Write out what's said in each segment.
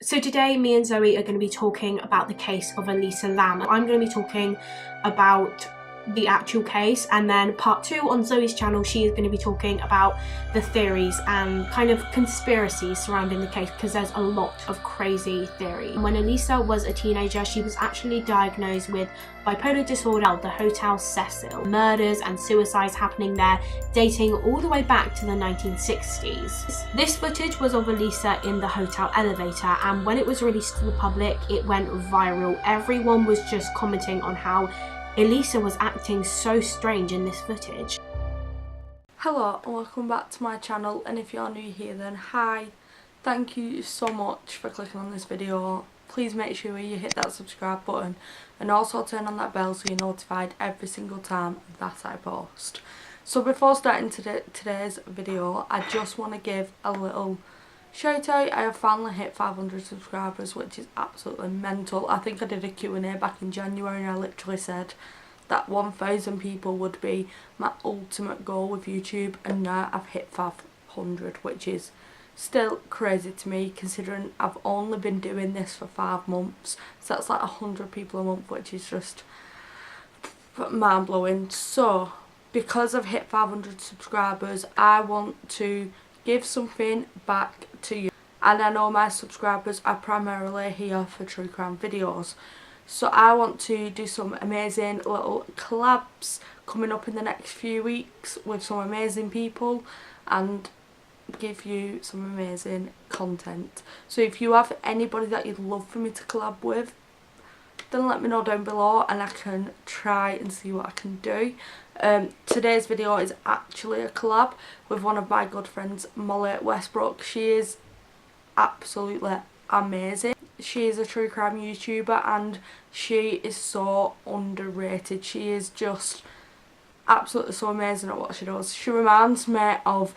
So today me and Zoe are going to be talking about the case of Elisa Lam. I'm going to be talking about the actual case, and then part 2 on Zoe's channel she is going to be talking about the theories and kind of conspiracies surrounding the case, because there's a lot of crazy theory. When Elisa was a teenager, she was actually diagnosed with bipolar disorder at the Hotel Cecil. Murders and suicides happening there, dating all the way back to the 1960s. This footage was of Elisa in the hotel elevator, and when it was released to the public it went viral. Everyone was just commenting on how Elisa was acting so strange in this footage. Hello and welcome back to my channel, and if you're new here then hi. Thank you so much for clicking on this video. Please make sure you hit that subscribe button and also turn on that bell so you're notified every single time that I post. So before starting today's video, I just want to give a little shout out. I have finally hit 500 subscribers, which is absolutely mental. I think I did a Q&A back in January and I literally said that 1,000 people would be my ultimate goal with YouTube, and now I've hit 500, which is still crazy to me considering I've only been doing this for 5 months. So that's like 100 people a month, which is just mind blowing. So because I've hit 500 subscribers, I want to give something back to you, and I know my subscribers are primarily here for true crime videos, so I want to do some amazing little collabs coming up in the next few weeks with some amazing people and give you some amazing content. So if you have anybody that you'd love for me to collab with, then let me know down below and I can try and see what I can do. Today's video is actually a collab with one of my good friends, Mollie Westbrook. She is absolutely amazing. She is a true crime YouTuber and she is so underrated. She is just absolutely so amazing at what she does. She reminds me of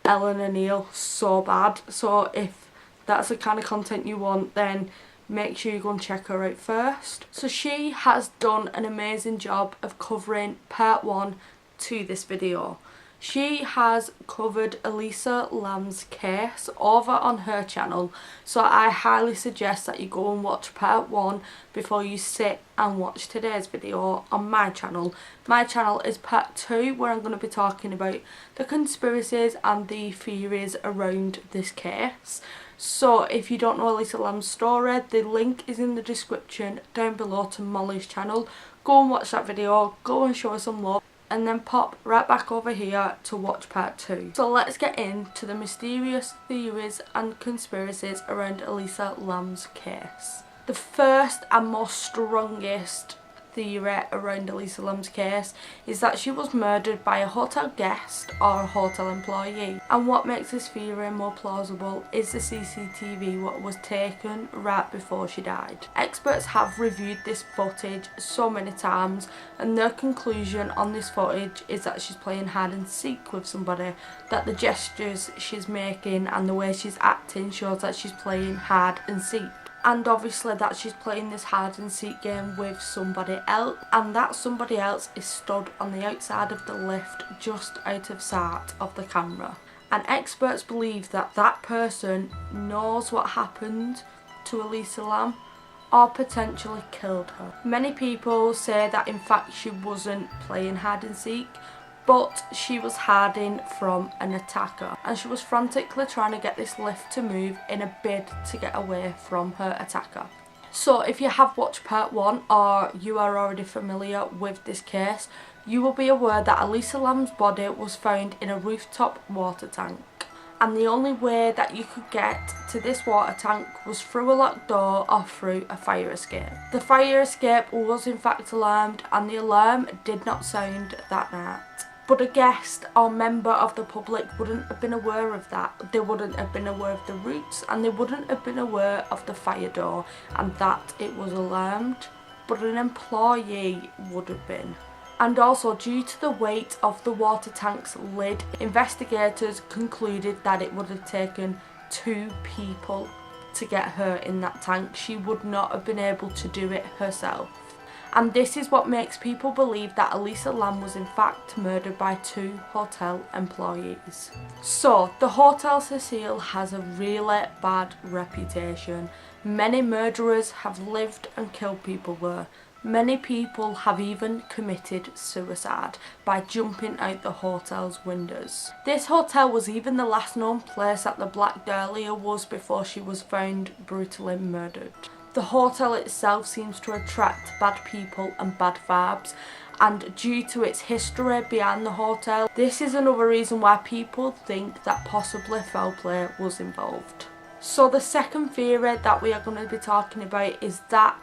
Eleanor Neale so bad. So if that's the kind of content you want, then make sure you go and check her out first. So she has done an amazing job of covering part 1 to this video. She has covered Elisa Lam's case over on her channel, so I highly suggest that you go and watch part 1 before you sit and watch today's video on my channel. My channel is part 2, where I'm going to be talking about the conspiracies and the theories around this case. So if you don't know Elisa Lam's story, the link is in the description down below to Mollie's channel. Go and watch that video, go and show her some love, and then pop right back over here to watch part 2. So let's get into the mysterious theories and conspiracies around Elisa Lam's case. The first and most strongest theory around Elisa Lam's case is that she was murdered by a hotel guest or a hotel employee, and what makes this theory more plausible is the CCTV what was taken right before she died. Experts have reviewed this footage so many times, and their conclusion on this footage is that she's playing hide and seek with somebody, that the gestures she's making and the way she's acting shows that she's playing hide and seek. And obviously that she's playing this hide and seek game with somebody else, and that somebody else is stood on the outside of the lift just out of sight of the camera. And experts believe that that person knows what happened to Elisa Lam or potentially killed her. Many people say that in fact she wasn't playing hide and seek, but she was hiding from an attacker, and she was frantically trying to get this lift to move in a bid to get away from her attacker. So if you have watched part 1 or you are already familiar with this case, you will be aware that Elisa Lam's body was found in a rooftop water tank, and the only way that you could get to this water tank was through a locked door or through a fire escape. The fire escape was in fact alarmed, and the alarm did not sound that night. But a guest or member of the public wouldn't have been aware of that. They wouldn't have been aware of the routes, and they wouldn't have been aware of the fire door and that it was alarmed. But an employee would have been. And also, due to the weight of the water tank's lid, investigators concluded that it would have taken 2 people to get her in that tank. She would not have been able to do it herself. and this is what makes people believe that Elisa Lam was in fact murdered by 2 hotel employees. So the Hotel Cecile has a really bad reputation. Many murderers have lived and killed people there. Many people have even committed suicide by jumping out the hotel's windows. This hotel was even the last known place that the Black Dahlia was before she was found brutally murdered. The hotel itself seems to attract bad people and bad vibes, and due to its history behind the hotel, this is another reason why people think that possibly foul play was involved. So the second theory that we are going to be talking about is that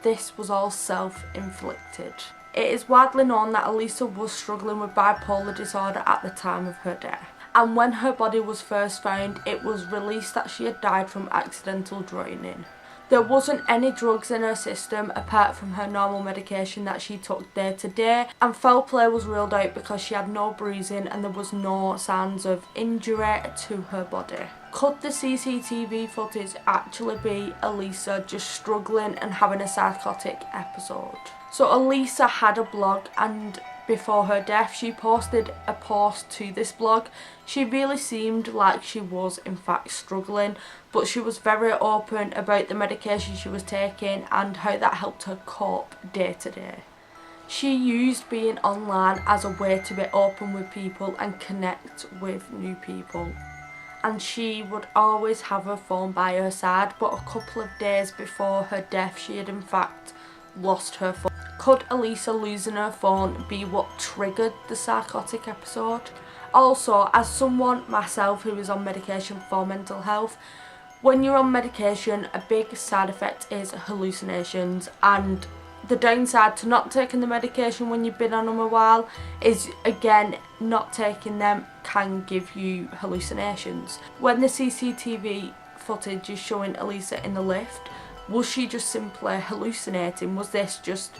this was all self-inflicted. It is widely known that Elisa was struggling with bipolar disorder at the time of her death, and when her body was first found, it was released that she had died from accidental drowning. There wasn't any drugs in her system apart from her normal medication that she took day to day, and foul play was ruled out because she had no bruising and there was no signs of injury to her body. Could the CCTV footage actually be Elisa just struggling and having a psychotic episode? So Elisa had a blog, and before her death she posted a post to this blog. She really seemed like she was in fact struggling, but she was very open about the medication she was taking and how that helped her cope day to day. She used being online as a way to be open with people and connect with new people. And she would always have her phone by her side, but a couple of days before her death she had in fact lost her phone. Could Elisa losing her phone be what triggered the psychotic episode? Also, as someone myself who is on medication for mental health, when you're on medication, a big side effect is hallucinations, and the downside to not taking the medication when you've been on them a while is, again, not taking them can give you hallucinations. When the CCTV footage is showing Elisa in the lift, was she just simply hallucinating? Was this just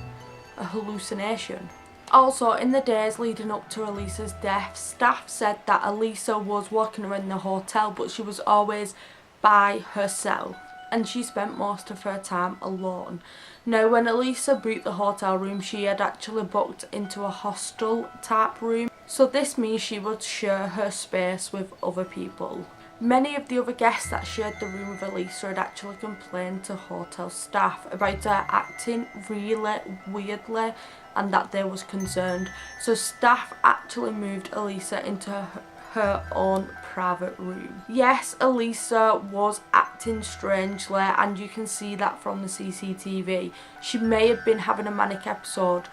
a hallucination? Also, in the days leading up to Elisa's death, staff said that Elisa was walking around the hotel, but she was always by herself, and she spent most of her time alone. Now, when Elisa booked the hotel room, she had actually booked into a hostel type room, so this means she would share her space with other people. Many of the other guests that shared the room with Elisa had actually complained to hotel staff about her acting really weirdly and that they was concerned. So staff actually moved Elisa into her own private room. Yes, Elisa was acting strangely, and you can see that from the CCTV. She may have been having a manic episode,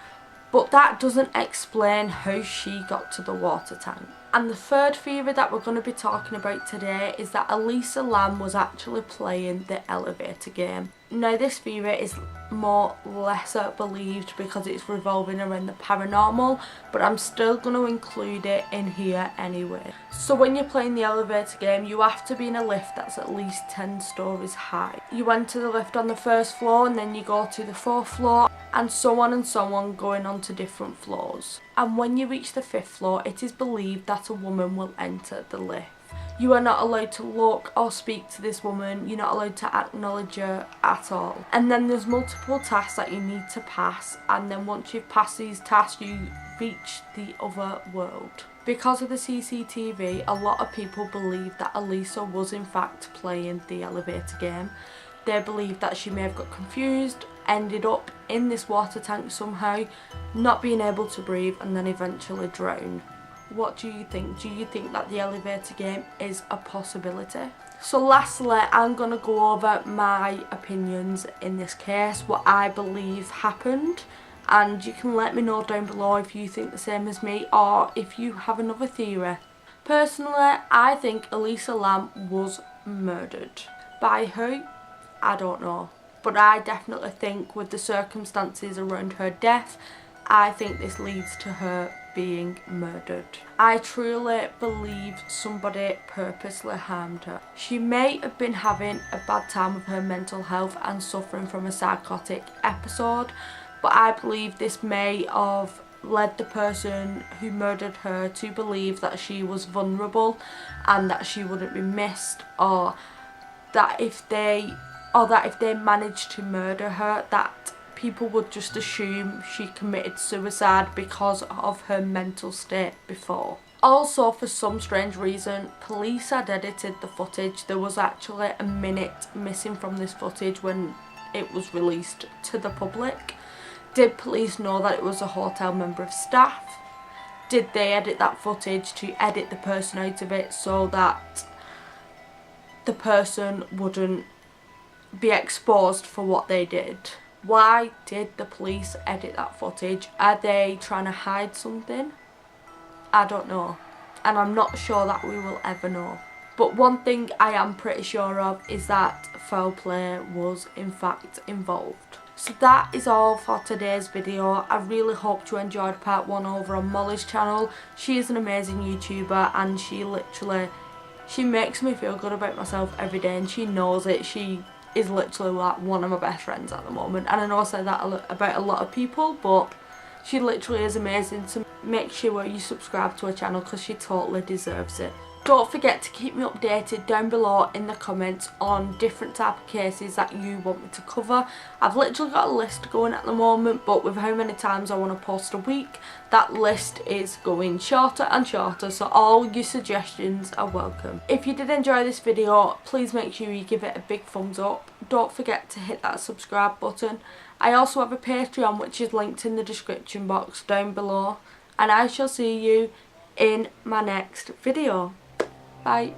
but that doesn't explain how she got to the water tank. And the third theory that we're going to be talking about today is that Elisa Lam was actually playing the elevator game. Now, this theory is more lesser believed because it's revolving around the paranormal, but I'm still going to include it in here anyway. So when you're playing the elevator game, you have to be in a lift that's at least 10 stories high. You enter the lift on the first floor and then you go to the 4th floor, and so on going on to different floors. And when you reach the 5th floor, it is believed that a woman will enter the lift. You are not allowed to look or speak to this woman, you're not allowed to acknowledge her at all. And then there's multiple tasks that you need to pass, and then once you've passed these tasks you reach the other world. Because of the CCTV, a lot of people believe that Elisa was in fact playing the elevator game. They believe that she may have got confused, ended up in this water tank somehow, not being able to breathe, and then eventually drown. What do you think? Do you think that the elevator game is a possibility? So lastly, I'm going to go over my opinions in this case, what I believe happened, and you can let me know down below if you think the same as me or if you have another theory. Personally, I think Elisa Lam was murdered. By who? I don't know. But I definitely think with the circumstances around her death, I think this leads to her being murdered. I truly believe somebody purposely harmed her. She may have been having a bad time with her mental health and suffering from a psychotic episode, but I believe this may have led the person who murdered her to believe that she was vulnerable and that she wouldn't be missed, or that if they managed to murder her, that people would just assume she committed suicide because of her mental state before. Also, for some strange reason, police had edited the footage. There was actually a minute missing from this footage when it was released to the public. Did police know that it was a hotel member of staff? Did they edit that footage to edit the person out of it so that the person wouldn't be exposed for what they did? Why did the police edit that footage? Are they trying to hide something? I don't know, and I'm not sure that we will ever know. But one thing I am pretty sure of is that foul play was in fact involved. So that is all for today's video. I really hope you enjoyed part 1 over on Mollie's channel. She is an amazing YouTuber, and she makes me feel good about myself every day, and she knows it. She is literally like one of my best friends at the moment, and I know I say that about a lot of people, but she literally is amazing. So make sure you subscribe to her channel because she totally deserves it. Don't forget to keep me updated down below in the comments on different type of cases that you want me to cover. I've literally got a list going at the moment, but with how many times I want to post a week, that list is going shorter and shorter, so all your suggestions are welcome. If you did enjoy this video, please make sure you give it a big thumbs up. Don't forget to hit that subscribe button. I also have a Patreon which is linked in the description box down below, and I shall see you in my next video. Bye.